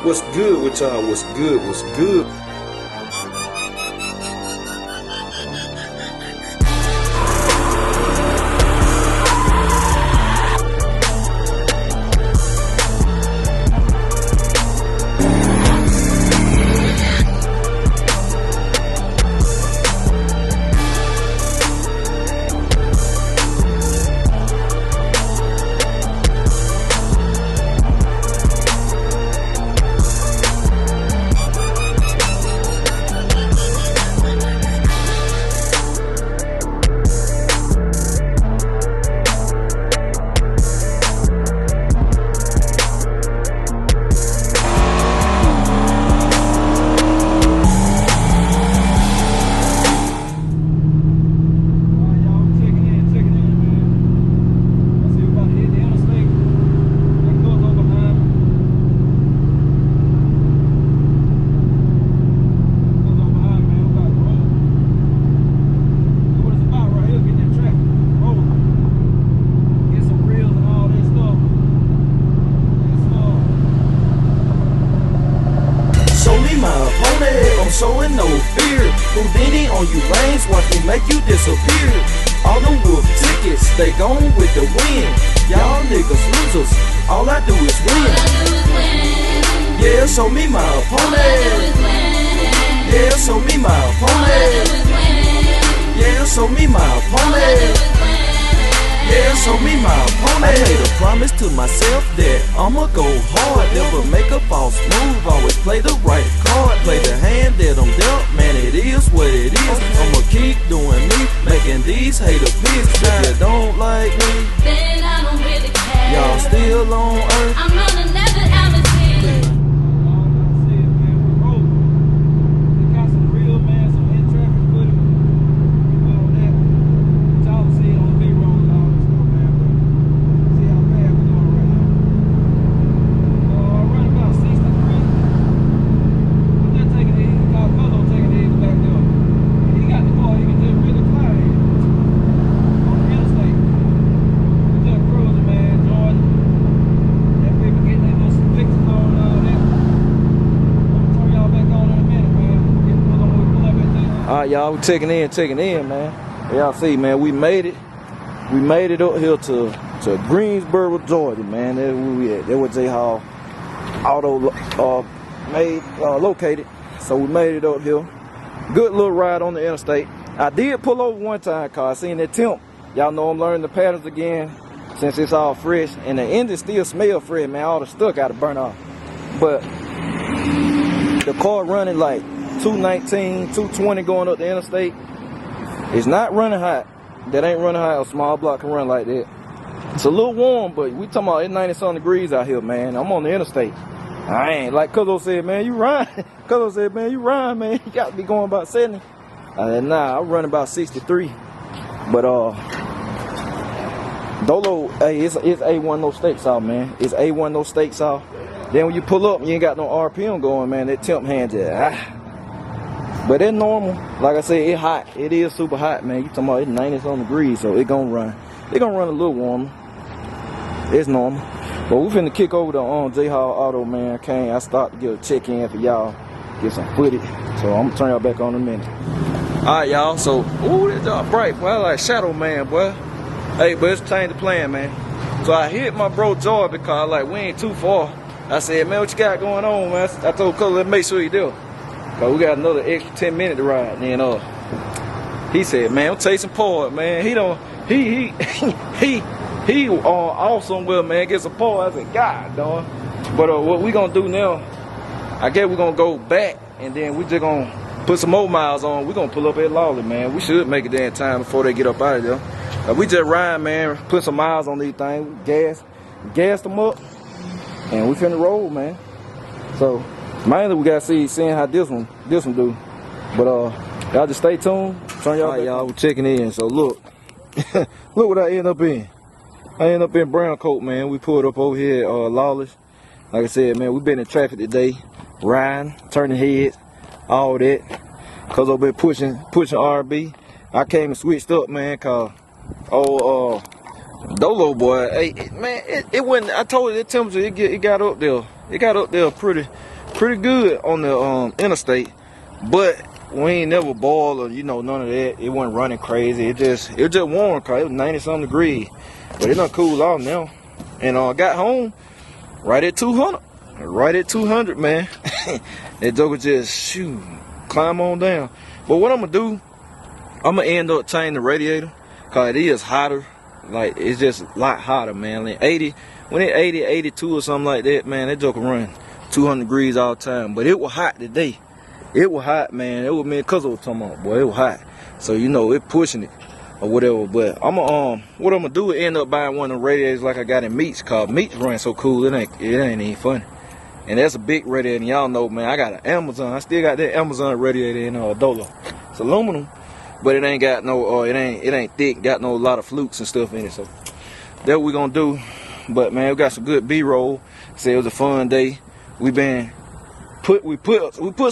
What's good with y'all? What's good? What's good? Showing no fear, Houdini on you lanes, watch me make you disappear. All them wolf tickets, they gone with the wind. Y'all niggas losers, all I do is win. Yeah, show me my opponent. Yeah, show me my opponent. Yeah, show me my opponent. Yeah, show me my opponent. I made a promise to myself that I'ma go hard, never make a false move, always play the right card, play the hand that I'm dealt, man, it is what it is. I'ma keep doing me, making these haters pissed. If you don't like me, then I don't really care. Y'all still on earth, I'm on another atmosphere. Alright, y'all, we checking in, man. Y'all see, man, we made it. We made it up here to Greensboro, Georgia, man. That's where we at. That's where J Hall Auto located. So we made it up here. Good little ride on the interstate. I did pull over one time, cause I seen that temp. Y'all know I'm learning the patterns again since it's all fresh. And the engine still smell fresh, man. All the stuff got to burn off. But the car running like 219, 220 going up the interstate. It's not running hot. That ain't running hot. A small block can run like that. It's a little warm, but we talking about it's 90-something degrees out here, man. I'm on the interstate. I ain't like CUZO said, man, you run. CUZO said, man, you run, man. You got to be going about 70. Nah, I'm running about 63. But Dolo, hey, it's A1 no stakes out, man. It's A1 no stakes out. Then when you pull up, you ain't got no RPM going, man. That temp hand just But it's normal. Like I said, it's hot. It is super hot, man. You talking about it's 90-something degrees, so it gonna run. It gonna run a little warmer. It's normal. But we finna kick over to J Hall Auto, man. I stopped to get a check-in for y'all, get some footage. So I'm gonna turn y'all back on in a minute. Alright, y'all. So, ooh, that job bright, boy. I like Shadow Man, boy. Hey, but it's changed the plan, man. So I hit my bro Joy because like we ain't too far. I said, man, what you got going on, man? I told CUZO, let's make sure you do. Cause we got another extra 10 minutes to ride. And then he said, man, I'm chasing Paul, man. He off somewhere, man, get some Paul. I said, God, dog. But what we gonna do now, I guess we're gonna go back and then we just gonna put some more miles on. We're gonna pull up at Lawley, man. We should make it there in time before they get up out of there. We just ride, man, put some miles on these things, gas them up, and we finna roll, man. So mainly we gotta seeing how this one do. But y'all just stay tuned. Turn y'all back. Y'all, we checking in. So look, look what I end up in. I end up in Brown Coat, man. We pulled up over here at Lawless. Like I said, man, we been in traffic today, riding, turning heads, all that. Cause I've been pushing RnB. I came and switched up, man, cause Dolo boy, hey, man, it went. I told you the temperature, it got up there. It got up there pretty pretty good on the Interstate, but we ain't never boiled or you know none of that. It wasn't running crazy. It just warm, cause it was 90-something degrees, but it done cooled off now. And got home right at 200. Right at 200, man. That joker just shoot, climb on down. But what I'm gonna do, I'm gonna end up changing the radiator, cause it is hotter. Like it's just a lot hotter, man. Like 80, when it 80, 82 or something like that, man, that joker run 200 degrees all the time. But it was hot today. It was hot, man. It was me and CUZO was talking about, boy, it was hot. So you know, it pushing it or whatever. But what I'm gonna do is end up buying one of the radiators like I got in Meats, cause Meats run so cool, it ain't even funny. And that's a big radiator, and y'all know, man, I got an Amazon. I still got that Amazon radiator in Dolo. It's aluminum, but it ain't got no, it ain't thick, got no lot of flukes and stuff in it. So that's what we gonna do. But man, we got some good B-roll. Say it was a fun day. We put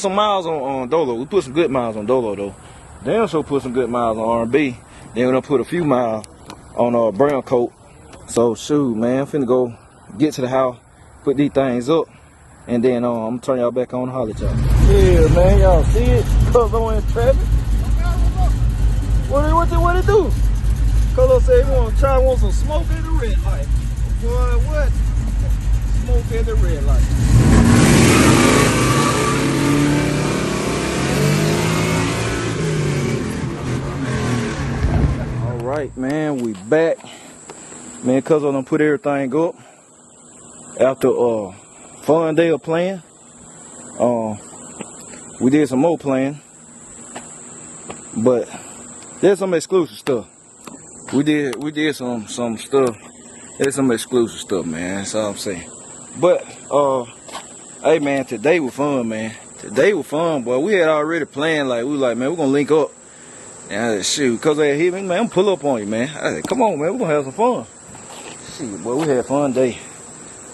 some miles on Dolo. We put some good miles on Dolo though. They also put some good miles on RnB. Then we're gonna put a few miles on brown coat. So shoot, man, I'm finna go get to the house, put these things up. And then I'm gonna turn y'all back on and holler at y'all. Yeah, man, y'all see it? CUZO in traffic. What it do? CUZO said he want some smoke at the red light. Boy, what? Smoke at the red light. All right, man, we back. Man, CUZO done put everything up after fun day of playing. We did some more playing, but there's some exclusive stuff. We did some stuff. There's some exclusive stuff, man. That's all I'm saying. But hey, man, today was fun, man. Today was fun, boy. We had already planned, like we like, man, we're gonna link up. And I said, shoot, cause they hit me, man, I'm pull up on you, man. I said, come on, man, we're gonna have some fun. Shoot, boy, we had a fun day.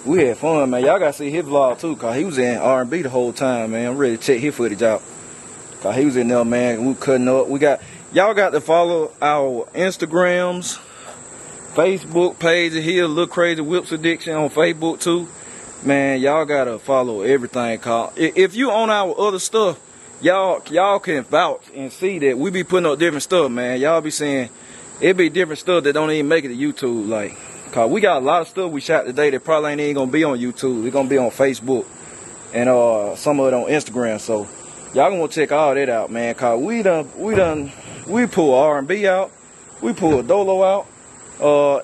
We had fun, man. Y'all gotta see his vlog too, cause he was in RnB the whole time, man. I'm ready to check his footage out. Cause he was in there, man. We cutting up. Y'all got to follow our Instagrams, Facebook pages here, Little Crazy Whips Addiction on Facebook too. Man, y'all gotta follow everything, cause if you on our other stuff, y'all can vouch and see that we be putting up different stuff, man. Y'all be saying it be different stuff that don't even make it to YouTube, like. Cause we got a lot of stuff we shot today that probably ain't even gonna be on YouTube. It's gonna be on Facebook and some of it on Instagram. So y'all gonna check all that out, man. Cause we pull RnB out, we pull Dolo out,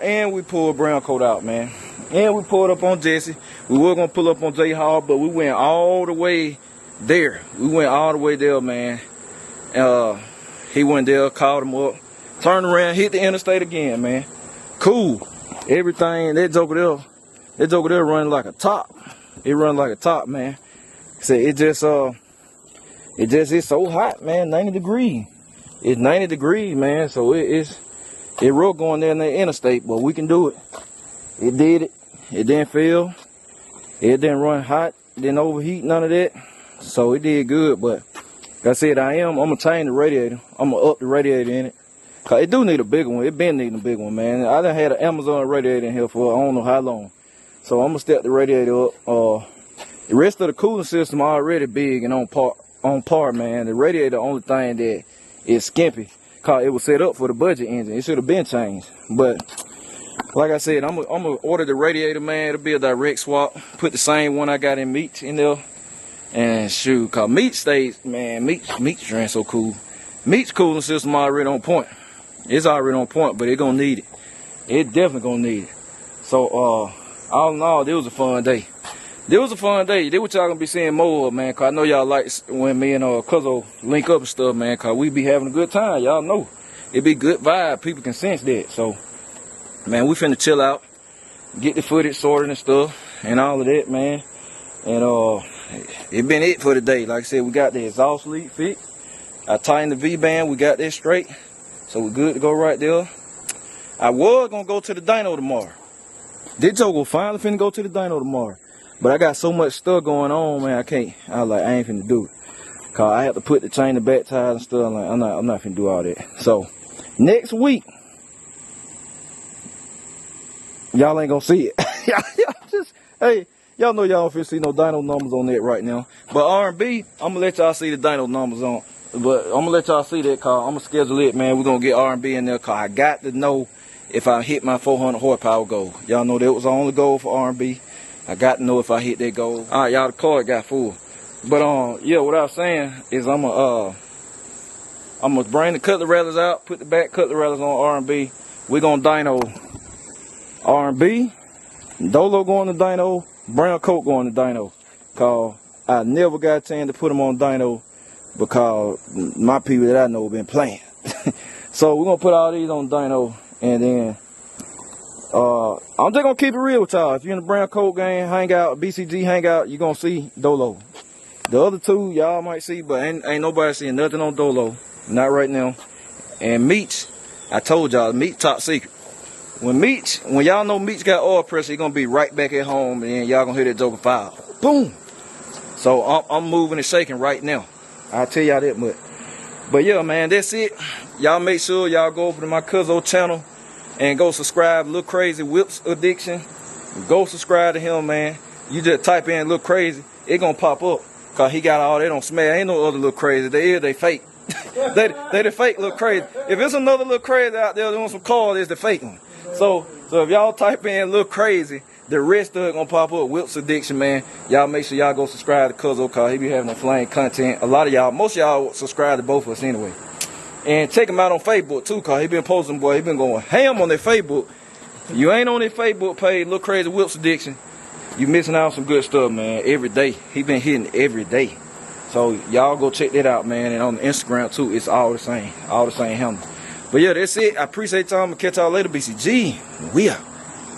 and we pull brown coat out, man. And we pulled up on Jesse. We were gonna pull up on J Hall, but we went all the way there. We went all the way there, man. He went there, called him up, turned around, hit the interstate again, man. Cool. Everything, that joker there running like a top. It run like a top, man. Say it just is so hot, man. 90 degrees. It's 90 degrees, man. So it real going there in the interstate, but we can do it. It did it. It didn't fail. It didn't run hot. Didn't overheat, none of that. So it did good. But like I said, I'm gonna change the radiator. I'm gonna up the radiator in it. Cause it do need a bigger one. It been needing a big one, man. I done had an Amazon radiator in here for I don't know how long. So I'm gonna step the radiator up. The rest of the cooling system already big and on par, man. The radiator the only thing that is skimpy. Cause it was set up for the budget engine. It should have been changed. But like I said, I'm gonna order the radiator, man. It'll be a direct swap. Put the same one I got in Meats in there. And shoot, cause Meats stays, man. Meats drain so cool. Meats cooling system already on point. It's already on point, but it gonna need it. It definitely gonna need it. So all in all, it was a fun day. It was a fun day. This what y'all gonna be seeing more of, man. Cause I know y'all like when me and CUZO link up and stuff, man. Cause we be having a good time. Y'all know it be good vibe. People can sense that. So, man, we finna chill out, get the footage sorted and stuff, and all of that, man. And it been it for the day. Like I said, we got the exhaust leak fixed. I tightened the V-band. We got that straight. So we're good to go right there. I was gonna go to the dyno tomorrow. This joke finally finna go to the dyno tomorrow. But I got so much stuff going on, man, I ain't finna do it. Cause I have to put the chain, the back tires and stuff. I'm not finna do all that. So next week, y'all ain't gonna see it. Y'all just, hey, Y'all know y'all don't feel see no dyno numbers on that right now. But RnB, I'm gonna let y'all see the dyno numbers on. But I'm gonna let y'all see that car. I'm gonna schedule it, man. We're gonna get RnB in there, car. I got to know if I hit my 400 horsepower goal. Y'all know that was the only goal for RnB. I got to know if I hit that goal. All right, y'all, the car got full. But yeah, what I was saying is I'm gonna bring the cutler rattles out, put the back cutler rattles on RnB. We're gonna dyno RnB, Dolo going to dyno, brown coat going to dyno. Cause I never got a chance to put them on dyno because my people that I know been playing. So we're gonna put all these on dyno, and then I'm just gonna keep it real with y'all. If you're in the brown coat game, hangout, BCG hangout, you're gonna see Dolo. The other two y'all might see, but ain't nobody seeing nothing on Dolo. Not right now. And Meech, I told y'all, Meech top secret. When y'all know Meech got oil pressure, he gonna be right back at home, and then y'all gonna hear that joker fire. Boom! So I'm moving and shaking right now. I'll tell y'all that much. But yeah, man, that's it. Y'all make sure y'all go over to my CUZO channel and go subscribe, Lil Crazy Whips Addiction. Go subscribe to him, man. You just type in Lil Crazy, it gonna pop up. Cause he got all that on Smash. Ain't no other Lil Crazy. They fake. they the fake Lil Crazy. If it's another Lil Crazy out there doing some calls, it's the fake one. So if y'all type in Lil Crazy, the rest of it gonna pop up. Whips Addiction, man. Y'all make sure y'all go subscribe to CUZO, cause he be having no flame content. A lot of y'all, most of y'all subscribe to both of us anyway. And check him out on Facebook too, cause he been posting, boy. He been going ham on their Facebook. You ain't on their Facebook page, Lil Crazy Whips Addiction, you missing out on some good stuff, man. Every day. He been hitting every day. So y'all go check that out, man. And on Instagram too, it's all the same. All the same handle. But yeah, that's it. I appreciate y'all. I'm gonna catch y'all later, BCG. We out.